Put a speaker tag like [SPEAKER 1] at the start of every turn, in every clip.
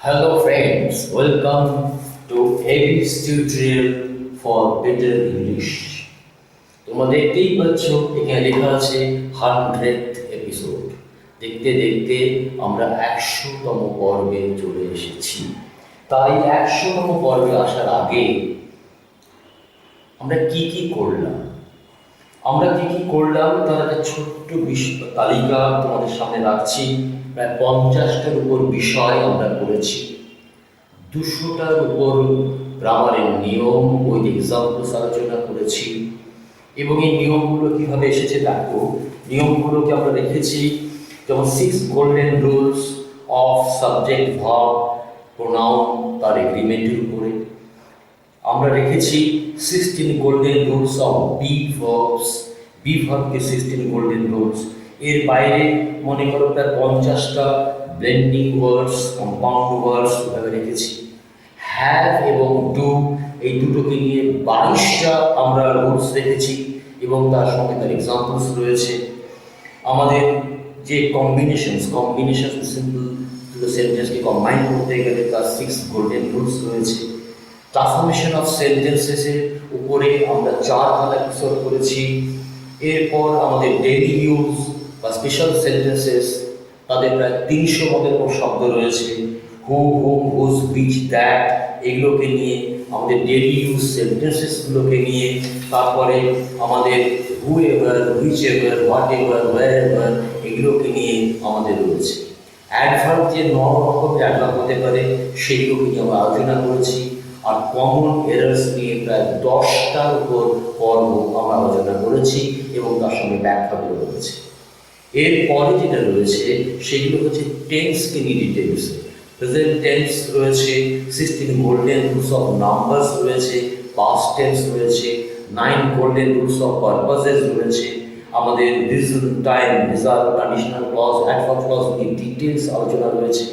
[SPEAKER 1] Hello friends, welcome to AB's tutorial for better English. তোমরা দেখতেই পাচ্ছ এখানে লেখা আছে 100th এপিসোড। দেখতে দেখতে আমরা 100তম পর্বে চলে এসেছি। তাই 100তম পর্বে আসার আগে আমরা কি করলাম তার একটা ছোট্ট তালিকা তোমাদের সামনে রাখছি। প্রায় 50টার উপর বিষয় আমরা করেছি, 200টার উপর গ্রামারের নিয়ম উইথ এক্সাম্পলস আলোচনা করেছি। এবং এই নিয়মগুলো কীভাবে এসেছে দেখো, নিয়মগুলোকে আমরা রেখেছি যেমন 6 golden rules of subject verb pronoun তার এগ্রিমেন্টের উপরে। আমরা রেখেছি 16 golden rules of be verbs, be ভার্বকে 16 গোল্ডেন রুলস। এর বাইরে মনে করো প্রায় 50টা ব্লেন্ডিং ওয়ার্ডস, কম্পাউন্ড ওয়ার্ডস এভাবে রেখেছি। হ্যাভ এবং ডু এই দুটোকে নিয়ে 22টা আমরা রুলস রেখেছি এবং তার সঙ্গে তার এক্সাম্পলস রয়েছে। আমাদের যে কম্বিনেশনস সিম্পল দুটো সেন্টেন্সকে কম্বাইন করতে গেলে তার 6 গোল্ডেন রুলস রয়েছে। ট্রান্সফরমেশন অফ সেন্টেন্সেসের উপরে আমরা 4খানা এপিসোড করেছি। এরপর আমাদের ডেইলি ইউজ বা স্পেশাল সেন্টেন্সেস, তাদের প্রায় 300 মতের উপর শব্দ রয়েছে। Who, whom, whose, which, that এগুলোকে নিয়ে আমাদের ডেইলি ইউজ সেন্টেন্সেসগুলোকে নিয়ে, তারপরে আমাদের whoever, whichever, whatever, wherever এগুলোকে নিয়ে আমাদের রয়েছে। অ্যাডভার্ব যে 9 রকমের অ্যাডভার্ব হতে পারে সেগুলোকে নিয়ে আমরা আলোচনা করেছি। আর কমন এরার্স নিয়ে প্রায় 10টার উপর পর্ব আমরা আলোচনা করেছি এবং তার সঙ্গে ব্যাখ্যাগুলো রয়েছে। এরপরে যেটা রয়েছে সেগুলো হচ্ছে টেন্সকে নিয়ে ডিটেলস। প্রেজেন্ট টেন্স রয়েছে, 16 গোল্ডেন রুলস অফ নাম্বারস রয়েছে, পাস্ট টেন্স রয়েছে, 9 গোল্ডেন রুলস অফ পারপাসেস রয়েছে। আমাদের reason, time, reserve, conditional clause, adverb clause নিয়ে ডিটেলস আলোচনা রয়েছে।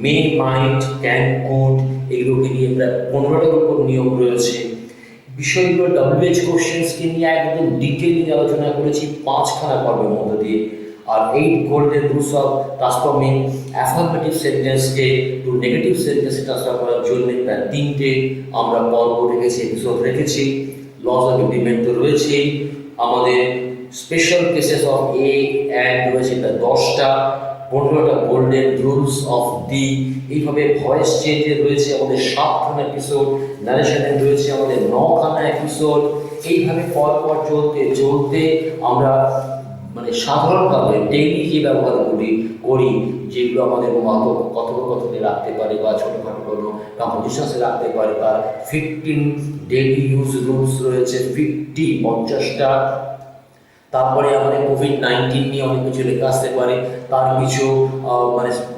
[SPEAKER 1] মে, মাইট, ক্যান, কুড এগুলোকে নিয়ে প্রায় 15টার উপর নিয়ম রয়েছে। বিষয়গুলো WH কোশ্চেন্সকে নিয়ে একদম ডিটেইলিং আলোচনা করেছি 5খানা পর্বের মধ্যে দিয়ে। আর 8 golden rules of transforming affirmative সেন্টেন্সকে টু নেগেটিভ সেন্টেন্সে ট্রান্সফার করার জন্য প্রায় 3টে আমরা পর্ব রেখেছি, এপিসোড রেখেছি। লস অফ এগ্রিমেন্ট তো রয়েছেই। আমাদের special cases of A and রয়েছে প্রায় 10টা। 15টা গোল্ডেন রুলস অফ দি। এইভাবে ভয়েস চেঞ্জে রয়েছে আমাদের 7খানা এপিসোড, ন্যারেশনে রয়েছে আমাদের 9খানা এপিসোড। এইভাবে পরপর চলতে আমরা সাধারণভাবে ডেইলি যে ব্যবহারগুলি করি, যেগুলো আমাদের কথোপকথনে রাখতে পারে বা ছোটোখাটো কোনো কম্পোজিশনসে রাখতে পারে, তার 15 ডেইলি ইউজ রুলস রয়েছে, 50টা। তারপরে আমাদের কোভিড-19 নিয়ে অনেক কিছু লেখা আসতে পারে, তার কিছু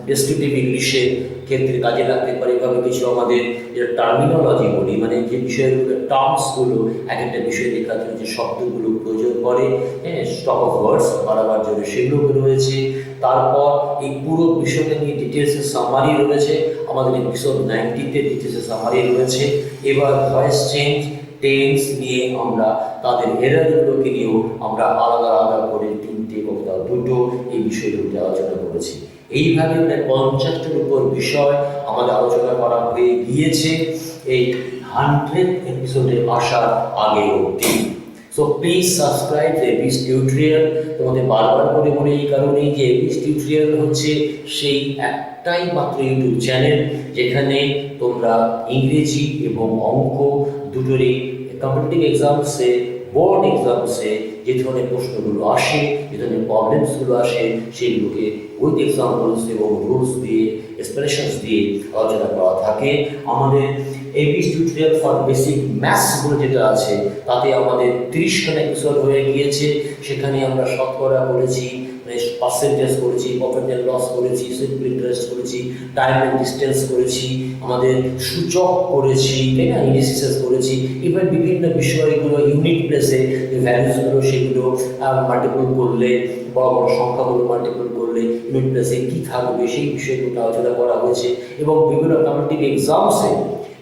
[SPEAKER 1] ডেসক্রিপটিভ ইংলিশের ক্ষেত্রে কাজে লাগতে পারে। এভাবে কিছু আমাদের যে টার্মিনোলজি বলি, যে বিষয়গুলো টার্মসগুলো এক একটা বিষয় লেখার জন্য যে শব্দগুলো প্রয়োজন পড়ে, স্টক অফ ওয়ার্ডস বাড়াবার জন্য সেগুলো রয়েছে। তারপর এই পুরো বিষয়টা নিয়ে ডিটেলসের সামারি রয়েছে, আমাদের এপিসোড 90তে ডিটেলসের সামারি রয়েছে। এবার ভয়েস চেঞ্জ, টেন্স নিয়ে আমরা তাদের এরারগুলোকে নিয়েও আমরা আলাদা আলাদা করে 3টে বা 2টো এই বিষয়গুলোতে আলোচনা করেছি। এইভাবে প্রায় 50টার উপর বিষয় আমাদের আলোচনা করা হয়ে গিয়েছে এই 100th এপিসোডে আসার আগে অবধি। So please subscribe এবিস tutorial. তোমাদের বারবার করে বলে এই কারণেই যে এবিস টিউটোরিয়াল হচ্ছে সেই একটাই মাত্র ইউটিউব চ্যানেল যেখানে তোমরা ইংরেজি এবং অঙ্ক দুটোরই কম্পিটিটিভ এক্সামসে, বোর্ড এক্সামসে যে ধরনের প্রশ্নগুলো আসে, যে ধরনের প্রবলেমসগুলো আসে, সেগুলোকে উইথ এক্সাম্পলস এবং রুলস দিয়ে, এক্সপ্লেনেশনস দিয়ে আলোচনা করা থাকে। আমাদের এবিস টিউটোরিয়াল ফর বেসিক ম্যাথস বলে যেটা আছে, তাতে আমাদের 30খানা এপিসোড হয়ে গিয়েছে। সেখানে আমরা শতকরা করেছি, পার্সেন্টেজ করেছি, প্রফিট অ্যান্ড লস করেছি, সিম্পল ইন্টারেস্ট করেছি, টাইম অ্যান্ড ডিস্টেন্স করেছি, আমাদের সূচক করেছি, তাই না, ইন্ডিসিসেস করেছি। এবার বিভিন্ন বিষয়গুলো ইউনিট প্লেসে যে ভ্যালুসগুলো সেগুলো মাল্টিপল করলে, বড় বড় সংখ্যাগুলো মাল্টিপল করলে ইউনিট প্লেসে কী থাকবে সেই বিষয়গুলো আলোচনা করা হয়েছে। এবং বিভিন্ন কম্পিটিটিভ এক্সামসে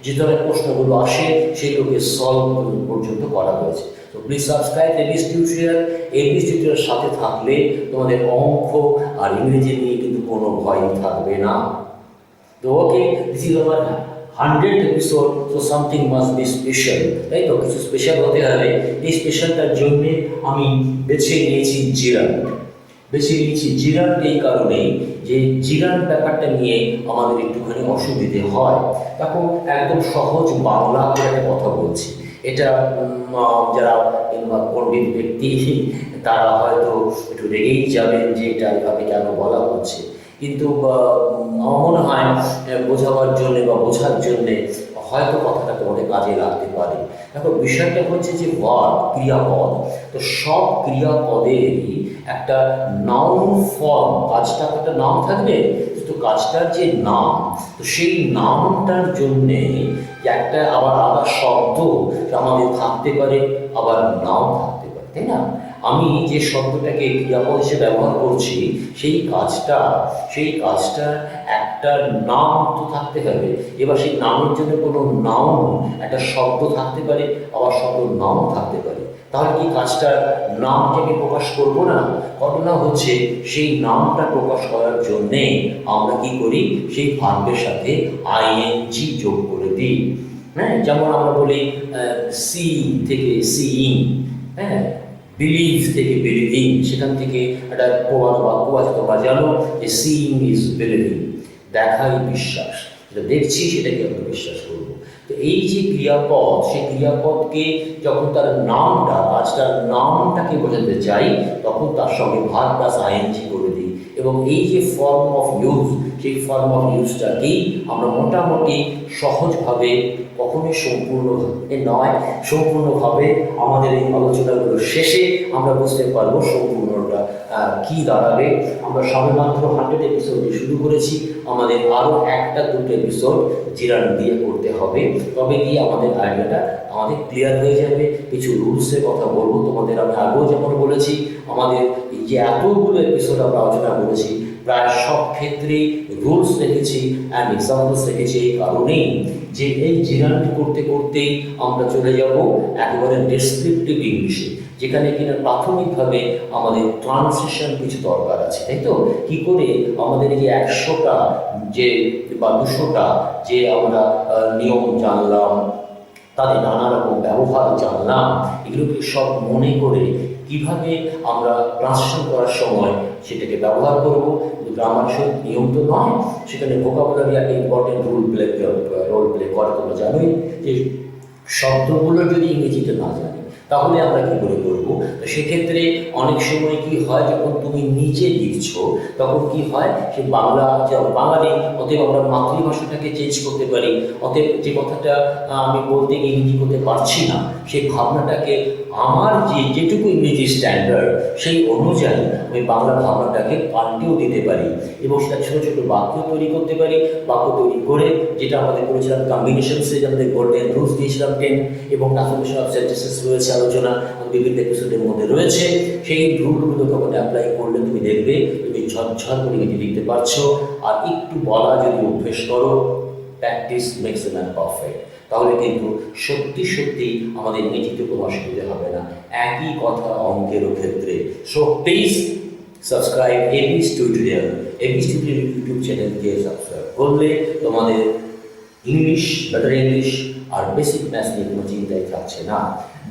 [SPEAKER 1] যে ধরনের প্রশ্নগুলো আসে সেগুলোকে সলভ পর্যন্ত করা হয়েছে। তো প্লিজ সাবস্ক্রাইব এবিস টিউটোরিয়াল। এবিস টিউটোরিয়ালের সাথে থাকলে তোমাদের অঙ্ক আর ইংরেজি নিয়ে কিন্তু কোনো ভয় থাকবে না। তো okay, this is our 100th episode, so something must be special, তাই তো? কিছু স্পেশাল হতে হবে। এই স্পেশালটার জন্যে আমি বেছে নিয়েছি জিরান্ড। এই কারণেই যে জিরান্ড ব্যাপারটা নিয়ে আমাদের একটুখানি অসুবিধে হয়। দেখো, একদম সহজ বাংলা করে একটা কথা বলছি। এটা যারা পণ্ডিত ব্যক্তি তারা হয়তো একটু রেগেই যাবেন যে এটা এভাবে কেন বলা হচ্ছে, কিন্তু আমার মনে হয় বোঝাবার জন্যে বা বোঝার জন্যে হয়তো কথাটা তোমাদের কাজে লাগতে পারে। দেখো, বিষয়টা হচ্ছে যে ভার্ব, ক্রিয়াপদ, তো সব ক্রিয়াপদেরই একটা নাউন ফর্ম, কাজটা একটা নাম থাকবে, তো কাজটার যে নাম, তো সেই নামটার জন্যে একটা আবার আলাদা শব্দ আমাদের থাকতে পারে, আবার নাম থাকতে পারে, তাই না? আমি যে শব্দটাকে ক্রিয়াপদ হিসেবে ব্যবহার করছি, সেই কাজটার একটা নাম তো থাকতে হবে। এবার সেই নামের জন্য কোনো নাউন, একটা শব্দ থাকতে পারে, আবার শব্দ নাম থাকতে পারে। তাহলে কি কাজটার নামটাকে প্রকাশ করব না? ঘটনা হচ্ছে সেই নামটা প্রকাশ করার জন্যে আমরা কি করি, সেই ভার্বের সাথে আইএনজি যোগ করে দিই। হ্যাঁ, যেমন আমরা বলি সি থেকে সিইং, হ্যাঁ, বিলিভ থেকে বিলিভিং, সেখান থেকে একটা প্রবাদ বাক্য আছে, তোমরা জানো যে সিইং ইজ বিলিভিং, দেখাই বিশ্বাস, যেটা দেখছি সেটাকে আমরা বিশ্বাস করব। তো এই যে ক্রিয়াপদ, সেই ক্রিয়াপদকে যখন তার নামটা, কাজটার নামটাকে বোঝাতে চাই, তখন তার সঙ্গে ভার্ব প্লাস আইএনজি করে দিই। এবং এই যে ফর্ম অফ ইউজ, সেই ফর্ম অফ ইউজটাকেই আমরা মোটামুটি সহজভাবে, কখনোই সম্পূর্ণভাবে নয়, সম্পূর্ণভাবে আমাদের এই আলোচনাগুলো শেষে আমরা বুঝতে পারবো সম্পূর্ণটা কি দাঁড়াবে। আমরা সবেমাত্র 100 এপিসোড শুরু করেছি, আমাদের আরও 1-2 এপিসোড জিরান্ড দিয়ে করতে হবে, তবে গিয়ে আমাদের আইডিয়াটা আমাদের ক্লিয়ার হয়ে যাবে। কিছু রুলসের কথা বলবো তোমাদের, আমি আগেও যেমন বলেছি, আমাদের এই যে এতগুলো এপিসোড আমরা আলোচনা করেছি, প্রায় সব ক্ষেত্রেই রুলস রেখেছি অ্যান্ড এক্সাম্পলস রেখেছি, এই কারণেই যে এই জিরান্ড করতে করতেই আমরা চলে যাব একেবারে ডেসক্রিপটিভ ইংলিশে, যেখানে কিনা প্রাথমিকভাবে আমাদের ট্রান্সলেশন কিছু দরকার আছে, তাই তো? কি করে আমাদের এই যে 100টা যে বা 200টা যে আমরা নিয়ম জানলাম, তাদের নানা রকম ব্যবহার জানলাম, এগুলোকে সব মনে করে কিভাবে আমরা ট্রান্সলেশন করার সময় সেটাকে ব্যবহার করব। গ্রামার নিয়ম তো নয়, সেখানে ভোকাবুলারি একটা ইম্পর্টেন্ট রোল প্লে করে। তোমরা জানোই যে শব্দগুলো যদি ইংরেজিতে না জানি তাহলে আমরা কী করে করবো? তো সেক্ষেত্রে অনেক সময় কি হয়, যখন তুমি নিজে লিখছো তখন কি হয়, সে বাঙালি, অতএব আমরা মাতৃভাষাটাকে চেঞ্জ করতে পারি। অতএব যে কথাটা আমি বলতে ইংরেজি করতে পারছি না, সেই ভাবনাটাকে আমার যেটুকু ইংরেজি স্ট্যান্ডার্ড সেই অনুযায়ী আমি বাংলা ভাবনাটাকে পাল্টেও দিতে পারি, এবং সেটা ছোটো ছোটো বাক্য তৈরি করতে পারি। বাক্য তৈরি করে, যেটা আমাদের করেছিলাম কম্বিনেশনসে, আমাদের গোল্ডেন রুলস দিয়েছিলাম 10, এবং ট্রান্সফরমেশন অফ সেন্টেন্সেস রয়েছে আলোচনা বিভিন্ন এপিসোডের মধ্যে রয়েছে। সেই রুলগুলো তখন অ্যাপ্লাই করলে তুমি দেখবে তুমি ঝরঝর করে ইংরেজি লিখতে পারছো। আর একটু বলা যদি অভ্যেস করো, practice makes a man perfect, তাহলে কিন্তু সত্যি সত্যি আমাদের ইংরেজিতে কোনো অসুবিধা হবে না। একই কথা অঙ্কেরও ক্ষেত্রে। So please subscribe এবিস tutorial. এবিস tutorial YouTube চ্যানেলকে সাবস্ক্রাইব করলে তোমাদের ইংলিশ, বেটার ইংলিশ আর বেসিক ম্যাথস নিয়ে কোনো চিন্তাই থাকছে না।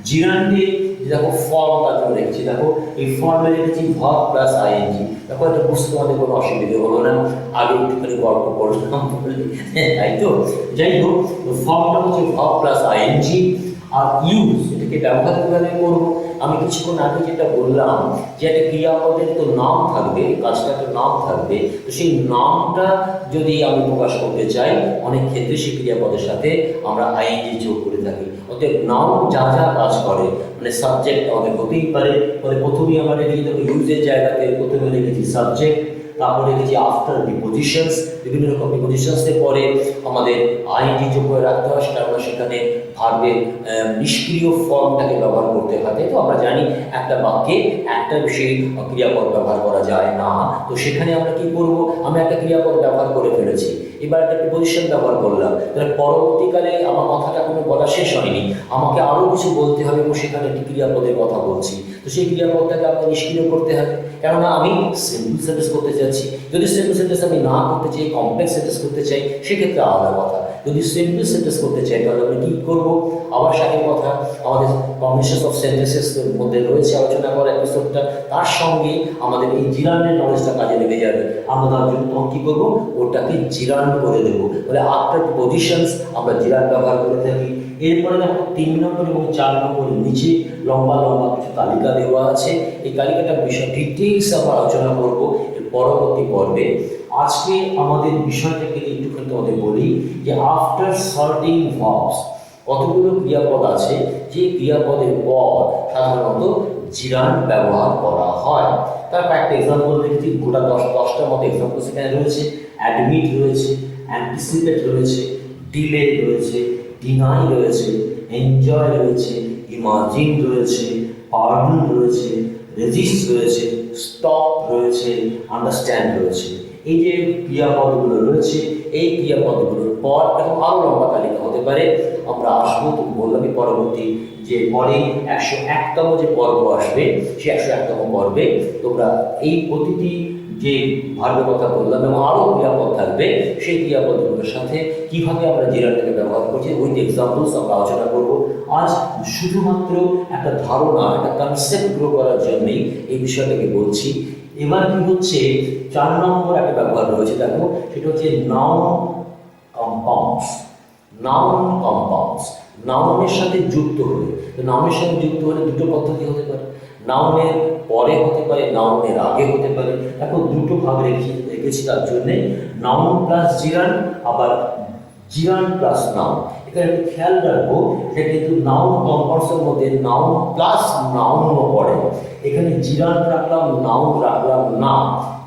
[SPEAKER 1] জিরান্ডে দেখো ফর্ম তার জন্য রেখেছি, দেখো এই ফর্মে রেখেছি ভার্ব প্লাস আইএনজি। দেখো এটা বুঝতে তোমাদের কোনো অসুবিধে হলো না, আগে একটুখানি গল্প করলাম বললে, তাই তো? যাই হোক, ফর্মটা হচ্ছে ভার্ব প্লাস আইএনজি। আর ইউজ, এটাকে ব্যবহার কীভাবে করবো? আমি কিছুক্ষণ আগে যেটা বললাম যে একটা ক্রিয়াপদের তো নাম থাকবে, কাজটা তো নাম থাকবে, তো সেই নামটা যদি আমি প্রকাশ করতে চাই, অনেক ক্ষেত্রে সেই ক্রিয়াপদের সাথে আমরা আইএনজি যোগ করে থাকি। অতএব নাউন যা যা কাজ করে, মানে সাবজেক্ট আমাদের হতেই পারে, মানে প্রথমেই আমরা রেখেছি, তবে ইউজের জায়গাতে প্রথমে রেখেছি সাবজেক্ট, তারপরে রেখেছি আফটার প্রিপোজিশনস, বিভিন্ন রকম প্রিপোজিশনসের পরে আমাদের আইএনজি যোগ করে রাখতে হয়, সেটা আমরা সেখানে ভার্বের নিষ্ক্রিয় ফর্মটাকে ব্যবহার করতে হয়। তাই তো আমরা জানি একটা বাক্যে একটা বেশি ক্রিয়াপদ ব্যবহার করা যায় না, তো সেখানে আমরা কি করব, আমি একটা ক্রিয়াপদ ব্যবহার করে ফেলেছি, এবার একটা প্রিপোজিশন ব্যবহার করলাম, তাহলে পরবর্তীকালে আমার কথাটা কোনো বলা শেষ হয়নি, আমাকে আরও কিছু বলতে হবে, এবং সেখানে একটি ক্রিয়াপদের কথা বলছি, তো সেই ক্রিয়াপদটাকে আমাকে নিষ্ক্রিয় করতে হবে, কেননা আমি সিম্পল সেন্টেন্স করতে চাচ্ছি। যদি সিম্পল সেন্টেন্স আমি না করতে চাই, কমপ্লেক্স সেন্টেন্স করতে চাই সেক্ষেত্রে আলাদা কথা। যদি সিম্পল সেন্টেন্স করতে চাই তাহলে আমরা কী করব? আবার সাথে কথা, আমাদের কম্বিনেশনস অফ সেন্টেন্সেসের মধ্যে রয়েছে আলোচনা করা এপিসোডটা, তার সঙ্গে আমাদের এই জিরান্ডের নলেজটা কাজে লেগে যাবে। আমরা তার জন্য তখন কী করবো? ওটাকে জিরান্ড করে দেবো। তাহলে আফটার প্রিপোজিশনস আমরা জিরান্ড ব্যবহার করে থাকি। এরপরে দেখো 3 নম্বর এবং 4 নম্বরের নিচে লম্বা লম্বা কিছু তালিকা দেওয়া আছে। এই তালিকাটার বিষয় ডিটেইলস আমরা আলোচনা করবো এর পরবর্তী পর্বে। আজকে আমাদের বিষয়টাকে একটুখানি তোমাদের বলি যে আফটার সর্টিং ভার্বস কতগুলো ক্রিয়াপদ আছে যে ক্রিয়াপদের পর সাধারণত জিরান্ড ব্যবহার করা হয়। তার কয়েকটা এক্সাম্পল দেখছি, গোটা 10টার মতো এক্সাম্পল সেখানে রয়েছে। অ্যাডমিট রয়েছে, অ্যান্টিসিপেট রয়েছে, ডিলে রয়েছে, ডিনাই রয়েছে, এনজয় রয়েছে, ইমাজিন রয়েছে, পার্ডন রয়েছে, রেজিস্ট রয়েছে, স্টপ রয়েছে, আন্ডারস্ট্যান্ড রয়েছে। এই যে ক্রিয়াপদগুলো রয়েছে এই ক্রিয়াপদগুলোর পর এবং আরও লম্বা তালিকা হতে পারে। আমরা আসবো, তুমি বললামই পরবর্তী যে পরে 101তম যে পর্ব আসবে সেই 101তম পর্বে তোমরা এই প্রতিটি যে ভার্বের কথা বললাম এবং আরও ক্রিয়াপদ থাকবে সেই ক্রিয়াপদগুলোর সাথে কীভাবে আমরা জিরান্ডটাকে ব্যবহার করছি উইথ এক্সাম্পলস আমরা আলোচনা করব। আজ শুধুমাত্র একটা ধারণা, একটা কনসেপ্ট গ্রো করার জন্যই এই বিষয়টাকে বলছি। এবার কি হচ্ছে, 4 নম্বর একটা ব্যবহার রয়েছে, দেখো সেটা হচ্ছে নাউন কম্পাউন্ডস। নাউন কম্পাউন্ডস নাউনের সাথে যুক্ত হলে, তো নাউনের সাথে যুক্ত হলে দুটো পদ্ধতি হতে পারে, নাউনের পরে হতে পারে, নাউনের আগে হতে পারে। দেখো দুটো ভাগ রেখেছি তার জন্যে, নাউন প্লাস জিরান্ড, আবার জিরান্ড প্লাস নাউন। এখানে একটু খেয়াল রাখবো এটা কিন্তু নাউন কম্পাউন্ডসের মধ্যে নাউন প্লাস নাউনও পড়ে। এখানে জিরান্ড রাখলাম, নাউন রাখলাম না,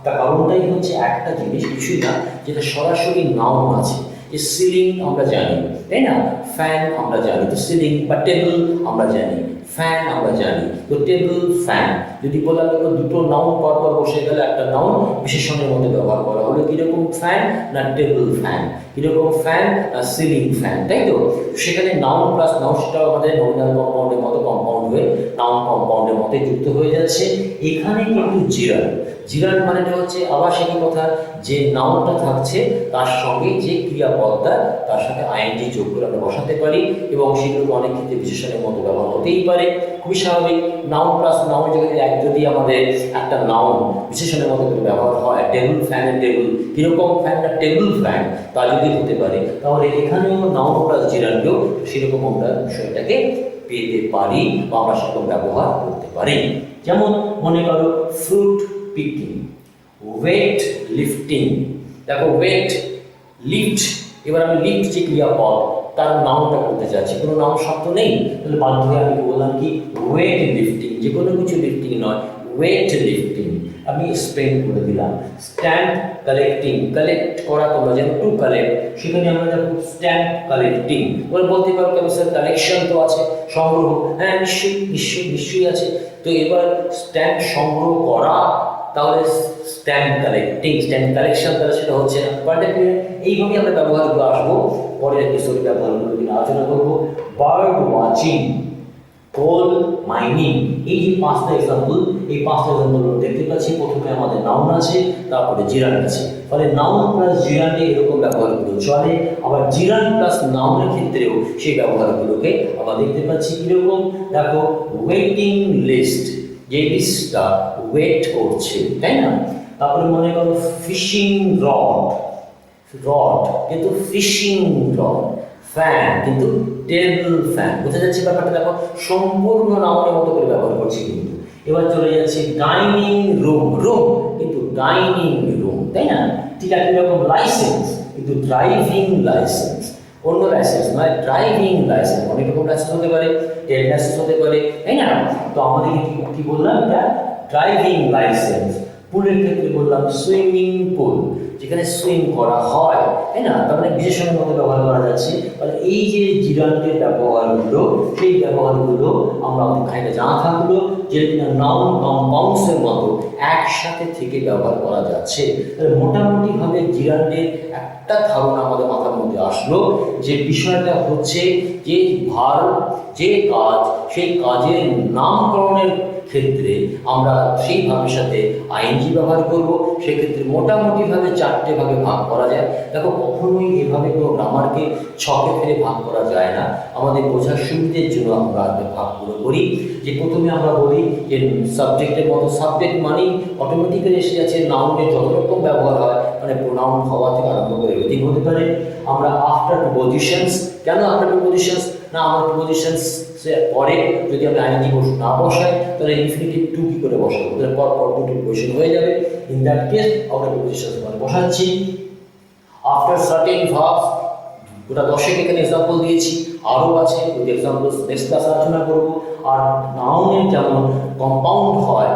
[SPEAKER 1] তার কারণটাই হচ্ছে একটা জিনিস, কিছুই না, যেটা সরাসরি নাউন আছে। যে সিলিং আমরা জানি, তাই না, ফ্যান আমরা জানি, তো সিলিং বা টেবিল আমরা জানি, ফ্যান আমরা জানি, তো টেবিল ফ্যান। যদি বলা গেল দুটো নাউন পরপর বসে গেলে একটা নাউন বিশেষণের মধ্যে ব্যবহার করা হলো, কীরকম ফ্যান না টেবিল ফ্যান, কীরকম ফ্যান না সিলিং ফ্যান, তাই তো। সেখানে নাউন প্লাস নাউন সেটাও আমাদের নমিনাল কম্পাউন্ডের মতো কম্পাউন্ড হয়ে নাউন কম্পাউন্ডের মধ্যে যুক্ত হয়ে যাচ্ছে। এখানে কিন্তু জিরান্ড, জিরান্ড মানেটা হচ্ছে আবার সেই কথা যে নাউনটা থাকছে তার সঙ্গে যে ক্রিয়াপদটা তার সাথে আইএনজি যোগ করে আমরা বসাতে পারি এবং সেগুলো অনেক ক্ষেত্রে বিশেষণের মতো ব্যবহার হতেই পারে, খুবই স্বাভাবিক। নাউন প্লাস নাউন যদি আমাদের একটা নাউন বিশেষণের মতো করে ব্যবহার হয়, টেবিল ফ্যানের টেবিল, কীরকম ফ্যান না টেবিল ফ্যান, তা যদি হতে পারে তাহলে এখানেও নাউন প্লাস জিরান্ডেও সেরকম আমরা বিষয়টাকে পেতে পারি বা আমরা সেরকম ব্যবহার করতে পারি। যেমন মনে করো ফ্রুট পিকিং, ওয়েট লিফটিং। দেখো ওয়েট, লিফট, এবার আমি লিফট যে ক্রিয়াপদ তার নাউনটা করতে চাচ্ছি, কোনো নাউন শব্দ নেই, তাহলে বাধ্য হয়ে আমি বললাম কি ওয়েট লিফটিং, যে কোনো কিছু লিফটিং নয়, ওয়েট লিফটিং। আমি এক্সপ্লেন করে দিলাম। স্ট্যাম্প কালেক্টিং, কালেক্ট করা তোমরা যেন টু কালেক্ট, সেখানে আমরা দেখো স্ট্যাম্প কালেক্টিং। বলে বলতে পারো কেন স্যার কালেকশন তো আছে, সংগ্রহ, হ্যাঁ নিশ্চয়ই নিশ্চয়ই নিশ্চয়ই আছে। তো এবার স্ট্যাম্প সংগ্রহ করা, তাহলে স্ট্যাম্প কালেক্টিং, স্ট্যাম্প কালেকশন, তাহলে সেটা হচ্ছে না। এইভাবেই আমরা ব্যবহারগুলো আসবো, পরের এপিসোডে ব্যবহারগুলো নিয়ে আলোচনা করবো। বার্ড ওয়াচিং, কোল মাইনিং, এই যে 5টা এক্সাম্পল, এই 5টা এক্সাম্পল দেখতে পাচ্ছি। প্রথমে আমাদের নাউন আছে, তারপরে জিরান্ড আছে, ফলে নাউন প্লাস জিরান্ডে এরকম ব্যবহারগুলো চলে। আবার জিরান্ড প্লাস নাউনের ক্ষেত্রেও সেই ব্যবহারগুলোকে আমরা দেখতে পাচ্ছি। কীরকম দেখো, ওয়েটিং লিস্ট, যে লিস্টটা ওয়েট করছে, তাই না। তারপরে মনে করো ফিশিং রড, রড কিন্তু ফিশিং রড, ফ্যান কিন্তু টেবিল ফ্যান। বোঝা যাচ্ছে ব্যাপারটা, দেখো সম্পূর্ণ নাউনের মতো করে ব্যবহার করছি কিন্তু। এবার চলে যাচ্ছে ডাইনিং রুম, রুম কিন্তু ডাইনিং রুম, তাই না। ঠিক একই রকম লাইসেন্স কিন্তু ড্রাইভিং লাইসেন্স, অন্য লাইসেন্স নয়, ড্রাইভিং লাইসেন্স। অনেক রকম লাইসেন্স হতে পারে, ট্রেড লাইসেন্স হতে পারে, তাই না। তো আমাদের কি বললাম, এটা ড্রাইভিং লাইসেন্স। পুলের ক্ষেত্রে বললাম সুইমিং পুল, যেখানে সুইম করা হয়, তাই না, তার মানে বিশেষণের মধ্যে ব্যবহার করা যাচ্ছে। তাহলে এই যে জিরান্ডের ব্যবহারগুলো, সেই ব্যবহারগুলো আমরা খানিকটা জানা থাকলো যে কিনা নাউন কম্পাউন্ডসের মতো একসাথে থেকে ব্যবহার করা যাচ্ছে। তাহলে মোটামুটিভাবে জিরান্ডের একটা ধারণা আমাদের মাথার মধ্যে আসলো যে বিষয়টা হচ্ছে যে ভার্ব, যে কাজ, সেই কাজের নামকরণের ক্ষেত্রে আমরা সেই ভাবের সাথে আইএনজি ব্যবহার করব। সেক্ষেত্রে মোটামুটিভাবে 4টে ভাগে ভাগ করা যায়। দেখো, কখনোই এভাবে কোনো গ্রামারকে ছকে ফেলে ভাগ করা যায় না। আমাদের বোঝার সুবিধের জন্য আমরা ভাগগুলো করি। যে প্রথমে আমরা বলি যে সাবজেক্টের মতো সাবজেক্ট মানেই অটোমেটিক্যালি এসে যাচ্ছে নাউনের যত রকম ব্যবহার হয়, মানে প্রোনাউন হওয়া থেকে আরম্ভ করে এভরিথিং হতে পারে। আমরা আফটার প্রিপোজিশনস, কেন আফটার প্রিপোজিশনস না, আমার প্রিপোজিশনস পরে যদি আমি আইএনজি না বসাই তাহলে ইনফিনিটিভ টু কি করে বসাবো, তাহলে পর দুটো প্রিপোজিশন হয়ে যাবে। In that case after prepositions মানে বসাচ্ছি। আফটার সার্টেন ভার্বস, গোটা 10 এখানে এক্সাম্পল দিয়েছি, আরও আছে, ওই এক্সাম্পল নেক্সট ক্লাস আলোচনা করবো। আর নাউনের যেমন কম্পাউন্ড হয়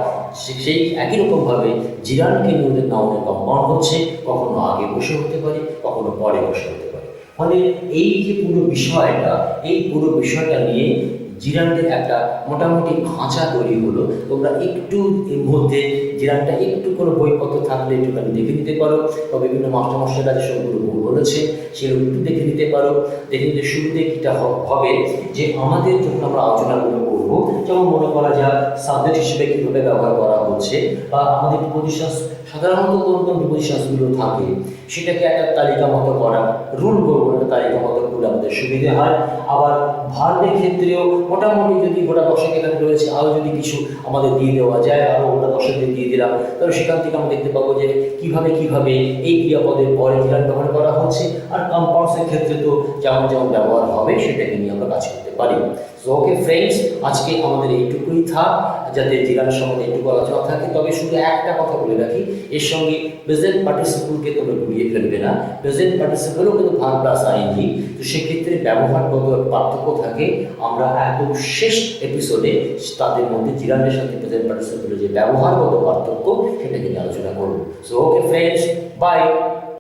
[SPEAKER 1] সেই একই রকমভাবে জিরানকে নিয়ে ওদের নাউনের কম্পাউন্ড হচ্ছে, কখনো আগে বসে হতে পারে, কখনো পরে বসে হতে পারে। ফলে এই যে পুরো বিষয়টা, এই পুরো বিষয়টা নিয়ে জিরান্ডের একটা মোটামুটি খাঁচা তৈরি হলো। তোমরা একটু এর মধ্যে জিরানটা একটু কোনো বইপত্র থাকলে একটুখানি দেখে নিতে পারো, বা বিভিন্ন মাস্টারমশাইয়ের কাছে সবগুলো বই বলেছে সেগুলো একটু দেখে নিতে পারো। দেখে নিতে শুরুতে কীটা হবে যে আমাদের যখন আমরা আলোচনাগুলো করবো, যেমন মনে করা যায় সাবজেক্ট হিসেবে কীভাবে ব্যবহার করা হচ্ছে, বা আমাদের প্রিপোজিশনস সাধারণত কোন কোন প্রিপোজিশনসগুলো থাকে সেটাকে একটা তালিকা মতো করা, রুল করবো, একটা তালিকা মতো করলে আমাদের সুবিধে হয়। আবার ভার্বের ক্ষেত্রেও মোটামুটি যদি গোটা 10 এখানে রয়েছে, আরও যদি কিছু আমাদের দিয়ে দেওয়া যায়, আরও গোটা 10 দিয়ে দিলাম, তাহলে সেখান থেকে আমরা দেখতে পাবো যে কীভাবে এই ক্রিয়াপদের পরে জিরান ব্যবহার করা হচ্ছে। আর কম্পাউন্ডসের ক্ষেত্রে তো যেমন যেমন ব্যবহার হবে সেটাকে নিয়ে আমরা কাজ করতে পারি। সো ওকে ফ্রেন্ডস, আজকে আমাদের এইটুকুই থাক, যাতে জিরানের সম্বন্ধে একটু আলোচনা থাকে। তবে শুধু একটা কথা বলে রাখি, এর সঙ্গে প্রেজেন্ট পার্টিসিপলকে তোমরা ঘুরিয়ে ফেলবে না। প্রেজেন্ট পার্টিসিপলও কিন্তু ভার্ব প্লাস আইএনজি, তো সেক্ষেত্রে ব্যবহারগত পার্থক্য থাকে। আমরা একদম শেষ এপিসোডে তাদের মধ্যে জিরানের সাথে প্রেজেন্ট পার্টিসিপলের যে ব্যবহারগত পার্থক্য সেটাকে নিয়ে আলোচনা করব। So okay friends, by.